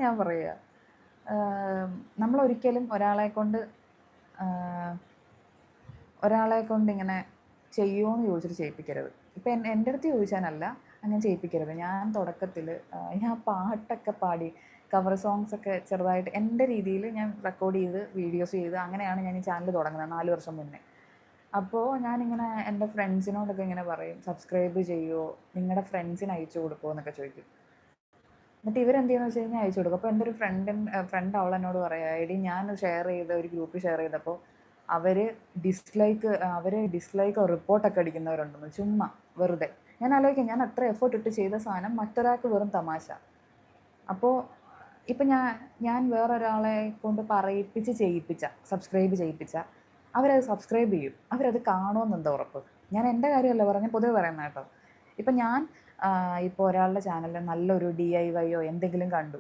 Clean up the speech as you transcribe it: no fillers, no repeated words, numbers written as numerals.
ഞാൻ പറയുക. നമ്മളൊരിക്കലും ഒരാളെ കൊണ്ട് ഇങ്ങനെ ചെയ്യുമോ എന്ന് ചോദിച്ചിട്ട് ചെയ്യിപ്പിക്കരുത്. ഇപ്പം എൻ്റെ അടുത്ത് ചോദിച്ചാലല്ല, അങ്ങനെ ചെയ്യിപ്പിക്കരുത്. ഞാൻ തുടക്കത്തിൽ ഞാൻ പാട്ടൊക്കെ പാടി കവർ സോങ്സൊക്കെ ചെറുതായിട്ട് എൻ്റെ രീതിയിൽ ഞാൻ റെക്കോർഡ് ചെയ്ത് വീഡിയോസ് ചെയ്ത് അങ്ങനെയാണ് ഞാൻ ഈ ചാനൽ തുടങ്ങുന്നത് 4 വർഷം മുന്നേ. അപ്പോൾ ഞാനിങ്ങനെ എൻ്റെ ഫ്രണ്ട്സിനോടൊക്കെ ഇങ്ങനെ പറയും, സബ്സ്ക്രൈബ് ചെയ്യുമോ, നിങ്ങളുടെ ഫ്രണ്ട്സിന് അയച്ചു കൊടുക്കുമോ എന്നൊക്കെ ചോദിക്കും. എന്നിട്ട് ഇവരെന്ത് ചെയ്യുന്നത് വെച്ച് കഴിഞ്ഞാൽ അയച്ചു കൊടുക്കും. അപ്പോൾ എൻ്റെ ഒരു ഫ്രണ്ട് അവൾ എന്നോട് പറയാം, എടി ഞാൻ ഷെയർ ചെയ്ത ഒരു ഗ്രൂപ്പ് ഷെയർ ചെയ്തപ്പോൾ അവർ ഡിസ്ലൈക്കോ റിപ്പോർട്ടൊക്കെ അടിക്കുന്നവരുണ്ടെന്ന്, ചുമ്മാ വെറുതെ. ഞാൻ ആലോചിക്കും, ഞാൻ അത്ര എഫേർട്ട് ഇട്ട് ചെയ്ത സാധനം മറ്റൊരാൾക്ക് വെറും തമാശ. അപ്പോൾ ഇപ്പം ഞാൻ വേറൊരാളെ കൊണ്ട് പറയിപ്പിച്ച് സബ്സ്ക്രൈബ് ചെയ്യിപ്പിച്ച അവരത് സബ്സ്ക്രൈബ് ചെയ്യും, അവരത് കാണുമെന്നെന്താ ഉറപ്പ്? ഞാൻ എൻ്റെ കാര്യമല്ല പറഞ്ഞ് പൊതുവെ പറയുന്നത് കേട്ടോ. ഇപ്പം ഞാൻ ഇപ്പോൾ ഒരാളുടെ ചാനലിൽ നല്ലൊരു DIYയോ എന്തെങ്കിലും കണ്ടു,